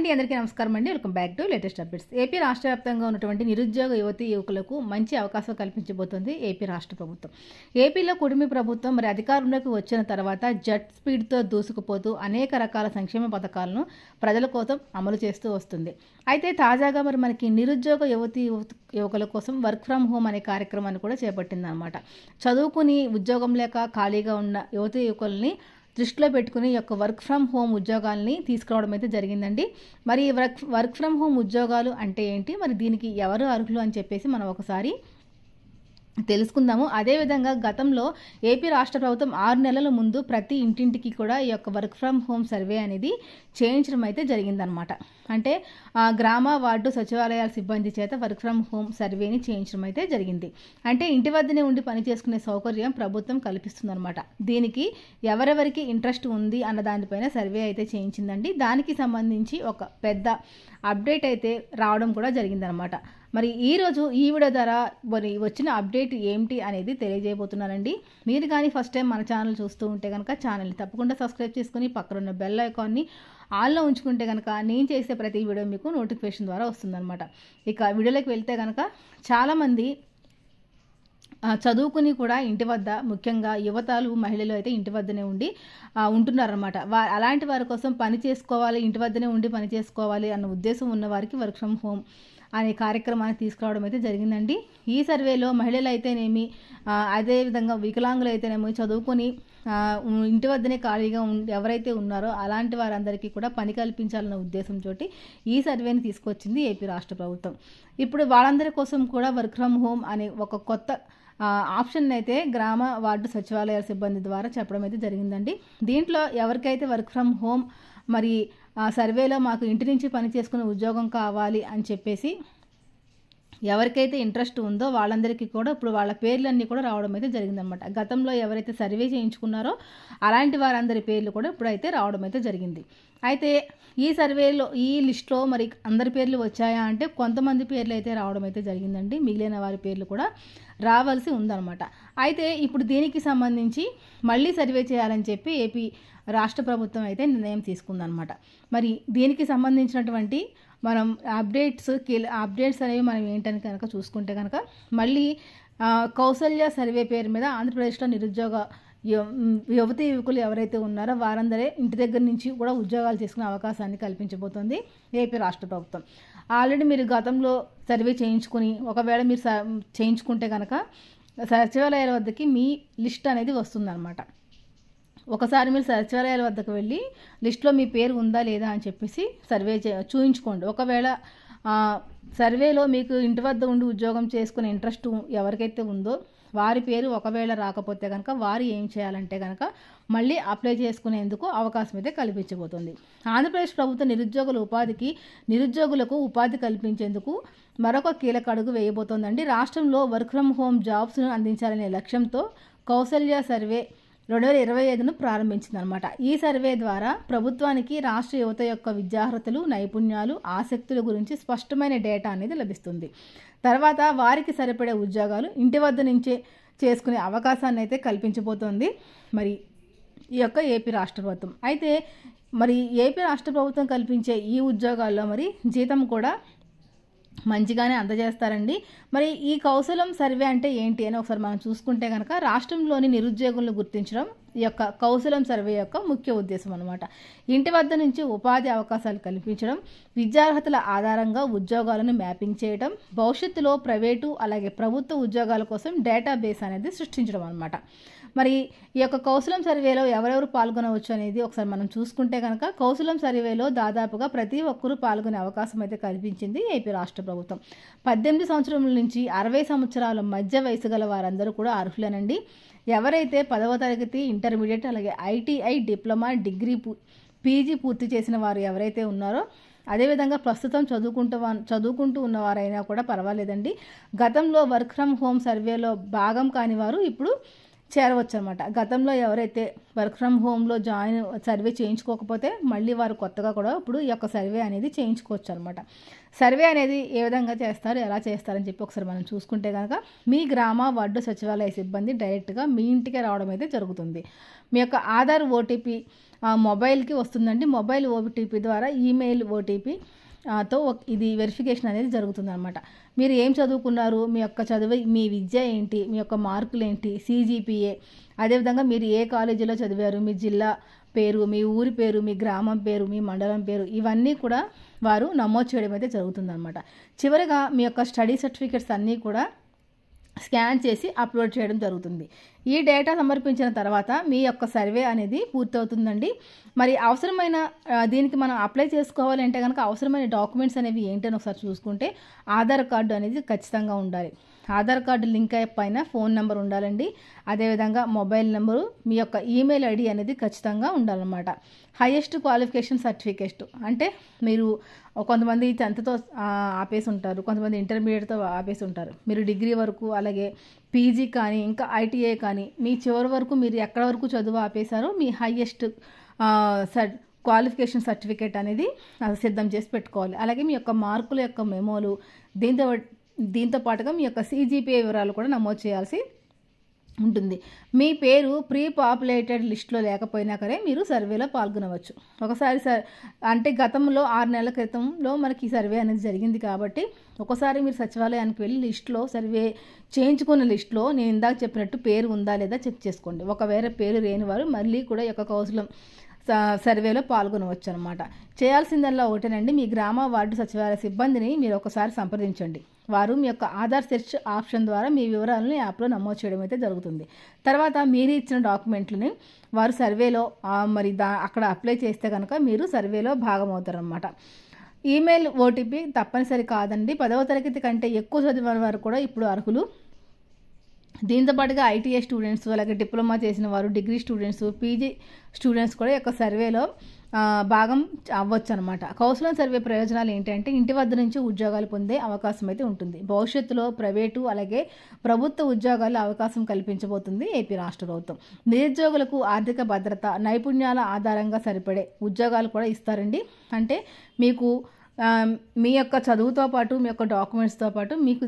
అండి, అందరికీ నమస్కారం అండి. Welcome back to latest updates. AP రాష్ట్ర వ్యాప్తంగా ఉన్నటువంటి నిరుద్యోగ యువకులకు మంచి అవకాశం కల్పించబోతోంది ఏపీ రాష్ట్ర ప్రభుత్వం. ఏపీలో కుటుంబ ప్రభుత్వం మరి అధికారంలోకి వచ్చిన తర్వాత జెట్ స్పీడ్తో దూసుకుపోతూ అనేక రకాల సంక్షేమ పథకాలను ప్రజల కోసం అమలు చేస్తూ వస్తుంది. అయితే తాజాగా మరి మనకి నిరుద్యోగ యువకుల కోసం వర్క్ ఫ్రమ్ హోమ్ అనే కార్యక్రమాన్ని కూడా చేపట్టిందనమాట. చదువుకుని ఉద్యోగం లేక ఖాళీగా ఉన్న యువకుల్ని దృష్టిలో పెట్టుకుని ఈ యొక్క వర్క్ ఫ్రమ్ హోమ్ ఉద్యోగాల్ని తీసుకురావడం అయితే జరిగిందండి. మరి వర్క్ ఫ్రమ్ హోమ్ ఉద్యోగాలు అంటే ఏంటి, మరి దీనికి ఎవరు అర్హులు అని చెప్పేసి మనం ఒకసారి తెలుసుకుందాము. అదేవిధంగా గతంలో ఏపీ రాష్ట్ర ప్రభుత్వం 6 నెలల ముందు ప్రతి ఇంటింటికి కూడా ఈ యొక్క వర్క్ ఫ్రమ్ హోమ్ సర్వే అనేది చేయించడం అయితే జరిగిందనమాట. అంటే గ్రామ వార్డు సచివాలయాల సిబ్బంది చేత వర్క్ ఫ్రమ్ హోమ్ సర్వేని చేయించడం అయితే జరిగింది. అంటే ఇంటి వద్దనే ఉండి పని చేసుకునే సౌకర్యం ప్రభుత్వం కల్పిస్తుందన్నమాట. దీనికి ఎవరెవరికి ఇంట్రెస్ట్ ఉంది అన్న దానిపైన సర్వే అయితే చేయించిందండి. దానికి సంబంధించి ఒక పెద్ద అప్డేట్ అయితే రావడం కూడా జరిగిందనమాట. మరి ఈరోజు ఈ వీడియో ద్వారా మరి వచ్చిన అప్డేట్ ఏమిటి అనేది తెలియజేయబోతున్నానండి. మీరు కానీ ఫస్ట్ టైం మన ఛానల్ చూస్తూ ఉంటే కనుక ఛానల్ని తప్పకుండా సబ్స్క్రైబ్ చేసుకుని పక్కన ఉన్న బెల్ ఐకాన్ని ఆన్లో ఉంచుకుంటే కనుక నేను చేసే ప్రతి వీడియో మీకు నోటిఫికేషన్ ద్వారా వస్తుందన్నమాట. ఇక వీడియోలోకి వెళ్తే కనుక చాలామంది చదువుకుని కూడా ఇంటి వద్ద, ముఖ్యంగా యువతలు మహిళలు అయితే ఇంటి వద్దనే ఉండి ఉంటున్నారన్నమాట. అలాంటి వారి కోసం పని చేసుకోవాలి, ఇంటి వద్దనే ఉండి పని చేసుకోవాలి అన్న ఉద్దేశం ఉన్న వారికి వర్క్ ఫ్రమ్ హోమ్ అనే కార్యక్రమాన్ని తీసుకురావడం అయితే జరిగిందండి. ఈ సర్వేలో మహిళలు అయితేనేమి, అదేవిధంగా వికలాంగులు అయితేనేమి, చదువుకొని ఇంటి వద్దనే ఖాళీగా ఎవరైతే ఉన్నారో అలాంటి వారందరికీ కూడా పని కల్పించాలన్న ఉద్దేశంతో ఈ సర్వేని తీసుకొచ్చింది ఏపీ రాష్ట్ర ప్రభుత్వం. ఇప్పుడు వాళ్ళందరి కోసం కూడా వర్క్ ఫ్రమ్ హోమ్ అనే ఒక కొత్త ఆప్షన్ అయితే గ్రామ వార్డు సచివాలయాల సిబ్బంది ద్వారా చెప్పడం అయితే జరిగిందండి. దీంట్లో ఎవరికైతే వర్క్ ఫ్రమ్ హోమ్ మరి సర్వేలో మాకు ఇంటి నుంచి పని చేసుకునే ఉద్యోగం కావాలి అని చెప్పేసి ఎవరికైతే ఇంట్రెస్ట్ ఉందో వాళ్ళందరికీ కూడా ఇప్పుడు వాళ్ళ పేర్లన్నీ కూడా రావడం అయితే జరిగిందనమాట. గతంలో ఎవరైతే సర్వే చేయించుకున్నారో అలాంటి వారందరి పేర్లు కూడా ఇప్పుడైతే రావడం అయితే జరిగింది. అయితే ఈ సర్వేలో ఈ లిస్ట్లో మరి అందరి పేర్లు వచ్చాయా అంటే కొంతమంది పేర్లు అయితే రావడం అయితే జరిగిందండి. మిగిలిన వారి పేర్లు కూడా రావాల్సి ఉందన్నమాట. అయితే ఇప్పుడు దీనికి సంబంధించి మళ్ళీ సర్వే చేయాలని చెప్పి ఏపీ రాష్ట్ర ప్రభుత్వం అయితే నిర్ణయం తీసుకుందనమాట. మరి దీనికి సంబంధించినటువంటి మనం అప్డేట్స్ అనేవి మనం ఏంటని కనుక చూసుకుంటే కనుక మళ్ళీ కౌశల్య సర్వే పేరు మీద ఆంధ్రప్రదేశ్లో నిరుద్యోగ యువకులు ఎవరైతే ఉన్నారో వారందరే ఇంటి దగ్గర నుంచి కూడా ఉద్యోగాలు చేసుకునే అవకాశాన్ని కల్పించబోతోంది ఏపీ రాష్ట్ర ప్రభుత్వం. ఆల్రెడీ మీరు గతంలో సర్వే చేయించుకుని ఒకవేళ మీరు చేయించుకుంటే కనుక సచివాలయాల వద్దకి మీ లిస్ట్ అనేది వస్తుందన్నమాట. ఒకసారి మీరు సచివాలయాల వద్దకు వెళ్ళి లిస్ట్లో మీ పేరు ఉందా లేదా అని చెప్పేసి సర్వే చూయించుకోండి. ఒకవేళ సర్వేలో మీకు ఇంటి వద్ద ఉండి ఉద్యోగం చేసుకునే ఇంట్రెస్ట్ ఎవరికైతే ఉందో వారి పేరు ఒకవేళ రాకపోతే కనుక వారు ఏం చేయాలంటే కనుక మళ్ళీ అప్లై చేసుకునేందుకు అవకాశం అయితే కల్పించబోతుంది. ఆంధ్రప్రదేశ్ ప్రభుత్వం నిరుద్యోగులకు ఉపాధి కల్పించేందుకు మరొక కీలక అడుగు వేయబోతోందండి. రాష్ట్రంలో వర్క్ ఫ్రమ్ హోమ్ జాబ్స్ను అందించాలనే లక్ష్యంతో కౌశల్య సర్వే 2025ను ప్రారంభించిందనమాట. ఈ సర్వే ద్వారా ప్రభుత్వానికి రాష్ట్ర యువత యొక్క విద్యార్హతలు, నైపుణ్యాలు, ఆసక్తుల గురించి స్పష్టమైన డేటా అనేది లభిస్తుంది. తర్వాత వారికి సరిపడే ఉద్యోగాలు ఇంటి వద్ద నుంచే చేసుకునే అవకాశాన్ని అయితే కల్పించబోతోంది మరి ఈ యొక్క ఏపీ రాష్ట్ర ప్రభుత్వం. అయితే మరి ఏపీ రాష్ట్ర ప్రభుత్వం కల్పించే ఈ ఉద్యోగాల్లో మరి జీతం కూడా మంచిగానే అందజేస్తారండి. మరి ఈ కౌశలం సర్వే అంటే ఏంటి అని ఒకసారి మనం చూసుకుంటే కనుక రాష్ట్రంలోని నిరుద్యోగులను గుర్తించడం ఈ యొక్క కౌశలం సర్వే యొక్క ముఖ్య ఉద్దేశం అనమాట. ఇంటి వద్ద నుంచి ఉపాధి అవకాశాలు కల్పించడం, విద్యార్హతల ఆధారంగా ఉద్యోగాలను మ్యాపింగ్ చేయడం, భవిష్యత్తులో ప్రైవేటు అలాగే ప్రభుత్వ ఉద్యోగాల కోసం డేటాబేస్ అనేది సృష్టించడం అనమాట. మరి ఈ యొక్క కౌశలం సర్వేలో ఎవరెవరు పాల్గొనవచ్చు అనేది ఒకసారి మనం చూసుకుంటే కనుక కౌశలం సర్వేలో దాదాపుగా ప్రతి ఒక్కరూ పాల్గొనే అవకాశం అయితే కల్పించింది ఏపీ రాష్ట్ర ప్రభుత్వం. 18 సంవత్సరాల నుంచి 60 సంవత్సరాల మధ్య వయసు గల వారందరూ కూడా అర్హులేనండి. ఎవరైతే 10వ తరగతి, ఇంటర్మీడియట్ అలాగే ఐటీఐ, డిప్లొమా, డిగ్రీ, పీజీ పూర్తి చేసిన వారు ఎవరైతే ఉన్నారో, అదేవిధంగా ప్రస్తుతం చదువుకుంటూ ఉన్నవారైనా కూడా పర్వాలేదండి. గతంలో వర్క్ ఫ్రమ్ హోమ్ సర్వేలో భాగం కాని వారు ఇప్పుడు చేరవచ్చు అనమాట. గతంలో ఎవరైతే వర్క్ ఫ్రమ్ హోమ్లో సర్వే చేయించుకోకపోతే మళ్ళీ వారు కొత్తగా కూడా ఇప్పుడు ఈ యొక్క సర్వే అనేది చేయించుకోవచ్చు అనమాట. సర్వే అనేది ఏ విధంగా చేస్తారు, ఎలా చేస్తారని చెప్పి ఒకసారి మనం చూసుకుంటే కనుక మీ గ్రామ వార్డు సచివాలయ సిబ్బంది డైరెక్ట్గా మీ ఇంటికే రావడం అయితే జరుగుతుంది. మీ యొక్క ఆధార్ ఓటీపీ మొబైల్కి వస్తుందండి. మొబైల్ ఓటీపీ ద్వారా ఈమెయిల్ ఓటీపీ తో ఇది వెరిఫికేషన్ అనేది జరుగుతుందన్నమాట. మీరు ఏం చదువుకున్నారు, మీ యొక్క చదువు, మీ విద్య ఏంటి, మీ యొక్క మార్కులు ఏంటి, CGPA, అదేవిధంగా మీరు ఏ కాలేజీలో చదివారు, మీ జిల్లా పేరు, మీ ఊరి పేరు, మీ గ్రామం పేరు, మీ మండలం పేరు, ఇవన్నీ కూడా వారు నమోదు చేయడం అయితే జరుగుతుందన్నమాట. చివరిగా మీ యొక్క స్టడీ సర్టిఫికెట్స్ అన్నీ కూడా స్కాన్ చేసి అప్లోడ్ చేయడం జరుగుతుంది. ఈ డేటా సమర్పించిన తర్వాత మీ యొక్క సర్వే అనేది పూర్తవుతుందండి. మరి అవసరమైన దీనికి మనం అప్లై చేసుకోవాలి అంటే కనుక అవసరమైన డాక్యుమెంట్స్ అనేవి ఏంటని ఒకసారి చూసుకుంటే ఆధార్ కార్డు అనేది ఖచ్చితంగా ఉండాలి. ఆధార్ కార్డు లింక్ అయ్యే పైన ఫోన్ నెంబర్ ఉండాలండి. అదేవిధంగా మొబైల్ నెంబరు, మీ యొక్క ఈమెయిల్ ఐడి అనేది ఖచ్చితంగా ఉండాలన్నమాట. హైయెస్ట్ క్వాలిఫికేషన్ సర్టిఫికేట్ అంటే మీరు కొంతమంది 10th ఆపేసి ఉంటారు, కొంతమంది ఇంటర్మీడియట్తో ఆపేసి ఉంటారు. మీరు డిగ్రీ వరకు, అలాగే PG కానీ ఇంకా ITI కానీ మీ చివరి వరకు మీరు ఎక్కడ వరకు చదువు ఆపేశారో మీ హైయెస్ట్ క్వాలిఫికేషన్ సర్టిఫికేట్ అనేది సిద్ధం చేసి పెట్టుకోవాలి. అలాగే మీ యొక్క మార్కుల యొక్క మెమోలు, దీంతో పాటుగా మీ యొక్క CGPA వివరాలు కూడా నమోదు చేయాల్సి ఉంటుంది. మీ పేరు ప్రీ పాపులేటెడ్ లిస్టులో లేకపోయినా సరే మీరు సర్వేలో పాల్గొనవచ్చు. ఒకసారి అంటే గతంలో 6 నెలల క్రితంలో మనకి ఈ సర్వే అనేది జరిగింది కాబట్టి ఒకసారి మీరు సచివాలయానికి వెళ్ళి లిస్టులో సర్వే చేయించుకున్న లిస్టులో నేను ఇందాక చెప్పినట్టు పేరు ఉందా లేదా చెక్ చేసుకోండి. ఒకవేళ పేరు లేని వారు మళ్ళీ కూడా ఈ యొక్క కౌన్సిలం సర్వేలో పాల్గొనవచ్చు అనమాట. చేయాల్సిందల్లా ఒకటేనండి, మీ గ్రామ వార్డు సచివాలయ సిబ్బందిని మీరు ఒకసారి సంప్రదించండి. వారు మీ యొక్క ఆధార్ సెర్చ్ ఆప్షన్ ద్వారా మీ వివరాలను యాప్లో నమోదు చేయడం అయితే జరుగుతుంది. తర్వాత మీరు ఇచ్చిన డాక్యుమెంట్లని వారు సర్వేలో మరి అక్కడ అప్లై చేస్తే కనుక మీరు సర్వేలో భాగమవుతారనమాట. ఈమెయిల్ ఓటీపీ తప్పనిసరి కాదండి. 10వ తరగతి కంటే ఎక్కువ చదివిన వారు కూడా ఇప్పుడు అర్హులు. దీంతో పాటుగా ITI స్టూడెంట్స్, అలాగే డిప్లొమా చేసిన వారు, డిగ్రీ స్టూడెంట్స్, PG స్టూడెంట్స్ కూడా యొక్క సర్వేలో భాగం అవ్వచ్చు అనమాట. కౌన్సిలం సర్వే ప్రయోజనాలు ఏంటంటే ఇంటి వద్ద నుంచి ఉద్యోగాలు పొందే అవకాశం అయితే ఉంటుంది. భవిష్యత్తులో ప్రైవేటు అలాగే ప్రభుత్వ ఉద్యోగాలు అవకాశం కల్పించబోతుంది ఏపీ రాష్ట్ర ప్రభుత్వం. నిరుద్యోగులకు ఆర్థిక భద్రత, నైపుణ్యాల ఆధారంగా సరిపడే ఉద్యోగాలు కూడా ఇస్తారండి. అంటే మీకు మీ యొక్క చదువుతో పాటు, మీ యొక్క డాక్యుమెంట్స్తో పాటు మీకు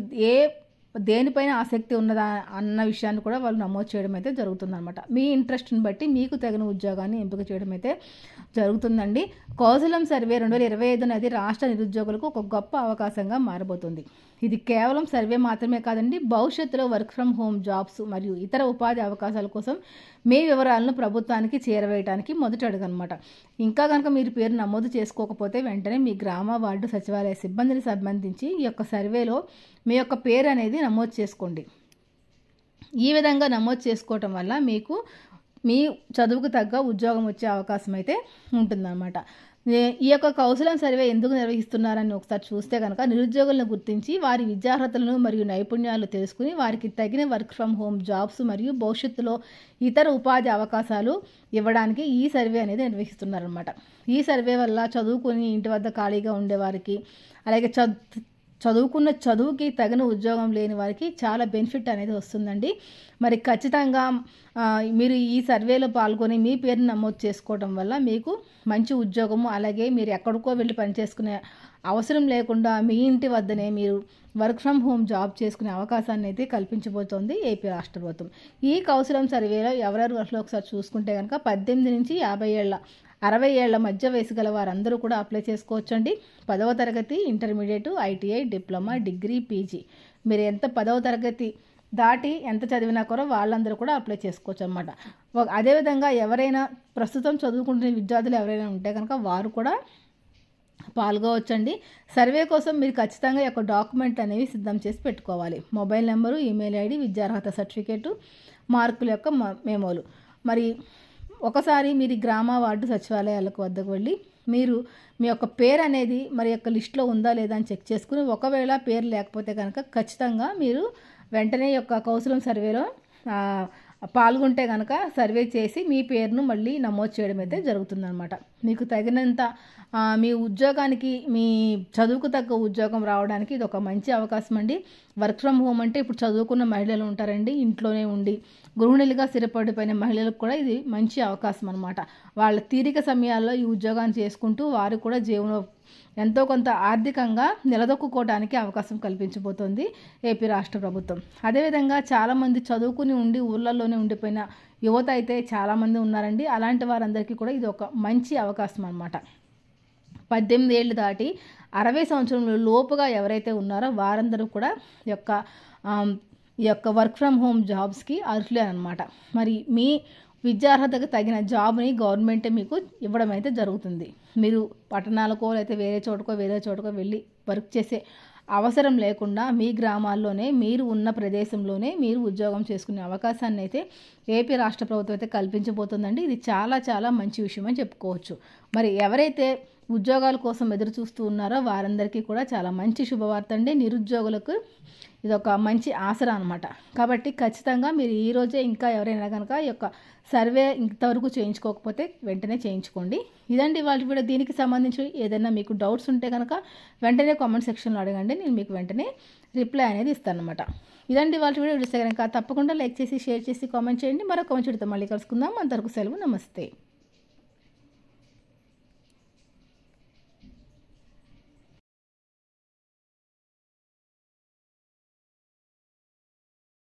దేనిపైన ఆసక్తి ఉన్నదా అన్న విషయాన్ని కూడా వాళ్ళు నమోదు చేయడం అయితే జరుగుతుందన్నమాట. మీ ఇంట్రెస్ట్ని బట్టి మీకు తగిన ఉద్యోగాన్ని ఎంపిక చేయడం అయితే జరుగుతుందండి. కౌన్సిలం సర్వే 2025 అనేది రాష్ట్ర నిరుద్యోగులకు ఒక గొప్ప అవకాశంగా మారబోతుంది. ఇది కేవలం సర్వే మాత్రమే కాదండి, భవిష్యత్తులో వర్క్ ఫ్రమ్ హోమ్ జాబ్స్ మరియు ఇతర ఉపాధి అవకాశాల కోసం మీ వివరాలను ప్రభుత్వానికి చేరవేయడానికి మొదటి అడుగు అనమాట. ఇంకా కనుక మీరు పేరు నమోదు చేసుకోకపోతే వెంటనే మీ గ్రామ వార్డు సచివాలయ సిబ్బందిని సంబంధించి ఈ యొక్క సర్వేలో మీ యొక్క పేరు అనేది నమోదు చేసుకోండి. ఈ విధంగా నమోదు చేసుకోవటం వల్ల మీకు మీ చదువుకు తగ్గ ఉద్యోగం వచ్చే అవకాశం అయితే ఉంటుందన్నమాట. ఈ యొక్క కౌన్సిలం సర్వే ఎందుకు నిర్వహిస్తున్నారని ఒకసారి చూస్తే కనుక నిరుద్యోగులను గుర్తించి వారి విద్యార్హతలను మరియు నైపుణ్యాలు తెలుసుకుని వారికి తగిన వర్క్ ఫ్రమ్ హోమ్ జాబ్స్ మరియు భవిష్యత్తులో ఇతర ఉపాధి అవకాశాలు ఇవ్వడానికి ఈ సర్వే అనేది నిర్వహిస్తున్నారన్నమాట. ఈ సర్వే వల్ల చదువుకుని ఇంటి వద్ద ఖాళీగా ఉండేవారికి, అలాగే చదువుకున్న చదువుకి తగిన ఉద్యోగం లేని వారికి చాలా బెనిఫిట్ అనేది వస్తుందండి. మరి ఖచ్చితంగా మీరు ఈ సర్వేలో పాల్గొని మీ పేరుని నమోదు చేసుకోవడం వల్ల మీకు మంచి ఉద్యోగము, అలాగే మీరు ఎక్కడికో వెళ్ళి పనిచేసుకునే అవసరం లేకుండా మీ ఇంటి వద్దనే మీరు వర్క్ ఫ్రమ్ హోమ్ జాబ్ చేసుకునే అవకాశాన్ని అయితే కల్పించబోతోంది ఏపీ రాష్ట్ర ప్రభుత్వం. ఈ కౌన్సిలం సర్వేలో ఎవరెవరు అసలు ఒకసారి చూసుకుంటే కనుక 18 నుంచి 50 ఏళ్ళ 60 ఏళ్ల మధ్య వయసు గల వారందరూ కూడా అప్లై చేసుకోవచ్చండి. 10వ తరగతి, intermediate, ITI, diploma, degree, PG మీరు 10వ తరగతి దాటి ఎంత చదివినా కూడా వాళ్ళందరూ కూడా అప్లై చేసుకోవచ్చు అనమాట. అదేవిధంగా ఎవరైనా ప్రస్తుతం చదువుకుంటున్న విద్యార్థులు ఎవరైనా ఉంటే కనుక వారు కూడా పాల్గొవచ్చండి. సర్వే కోసం మీరు ఖచ్చితంగా యొక్క డాక్యుమెంట్ అనేవి సిద్ధం చేసి పెట్టుకోవాలి. మొబైల్ నెంబరు, ఈమెయిల్ ID, విద్యార్హత సర్టిఫికేటు, మార్కుల యొక్క మెమోలు. మరి ఒకసారి మీరు గ్రామ వార్డు సచివాలయాలకు వద్దకు వెళ్ళి మీరు మీ యొక్క పేరు అనేది మరి యొక్క లిస్టులో ఉందా లేదా అని చెక్ చేసుకుని, ఒకవేళ పేరు లేకపోతే కనుక ఖచ్చితంగా మీరు వెంటనే యొక్క కౌన్సిలం సర్వేలో పాల్గొంటే కనుక సర్వే చేసి మీ పేరును మళ్ళీ నమోదు చేయడం అయితే జరుగుతుందన్నమాట. మీకు తగినంత మీ ఉద్యోగానికి, మీ చదువుకు తగ్గ ఉద్యోగం రావడానికి ఇది ఒక మంచి అవకాశం అండి. వర్క్ ఫ్రమ్ హోమ్ అంటే ఇప్పుడు చదువుకున్న మహిళలు ఉంటారండి, ఇంట్లోనే ఉండి గృహిణులుగా స్థిరపడిపోయిన మహిళలకు కూడా ఇది మంచి అవకాశం అనమాట. వాళ్ళ తీరిక సమయాల్లో ఈ ఉద్యోగాన్ని చేసుకుంటూ వారు కూడా జీవనం ఎంతో కొంత ఆర్థికంగా నిలదొక్కుకోవడానికి అవకాశం కల్పించబోతోంది ఏపీ రాష్ట్ర ప్రభుత్వం. అదేవిధంగా చాలామంది చదువుకుని ఉండి ఊళ్ళల్లోనే ఉండిపోయిన యువత అయితే చాలామంది ఉన్నారండి. అలాంటి వారందరికీ కూడా ఇది ఒక మంచి అవకాశం అనమాట. 18 ఏళ్ళు దాటి 60 సంవత్సరముల లోపుగా ఎవరైతే ఉన్నారో వారందరూ కూడా ఈ యొక్క వర్క్ ఫ్రమ్ హోమ్ జాబ్స్కి అర్హులే అనమాట. మరి మీ విద్యార్హతకు తగిన జాబ్ని గవర్నమెంటే మీకు ఇవ్వడం అయితే జరుగుతుంది. మీరు పట్టణాలకో లేకపోతే వేరే చోటకో వెళ్ళి వర్క్ చేసే అవసరం లేకుండా మీ గ్రామాల్లోనే మీరు ఉన్న ప్రదేశంలోనే మీరు ఉద్యోగం చేసుకునే అవకాశాన్ని అయితే ఏపీ రాష్ట్ర ప్రభుత్వం అయితే కల్పించబోతుందండి. ఇది చాలా చాలా మంచి విషయం అని చెప్పుకోవచ్చు. మరి ఎవరైతే ఉద్యోగాల కోసం ఎదురు చూస్తూ ఉన్నారో వారందరికీ కూడా చాలా మంచి శుభవార్త అండి. నిరుద్యోగులకు ఇదొక మంచి ఆసరా అనమాట. కాబట్టి ఖచ్చితంగా మీరు ఈరోజే ఇంకా ఎవరైనా కనుక ఈ యొక్క సర్వే ఇంతవరకు చేయించుకోకపోతే వెంటనే చేయించుకోండి. ఇదండి వాళ్ళ వీడియో. దీనికి సంబంధించి ఏదైనా మీకు డౌట్స్ ఉంటే కనుక వెంటనే కామెంట్ సెక్షన్లో అడగండి, నేను మీకు వెంటనే రిప్లై అనేది ఇస్తాను అనమాట. ఇదండి వాళ్ళ వీడియో. చూస్తే కనుక తప్పకుండా లైక్ చేసి, షేర్ చేసి, కామెంట్ చేయండి. మరొక మంచి వీడియోతో మళ్ళీ కలుసుకుందాం. అంతవరకు సెలవు, నమస్తే.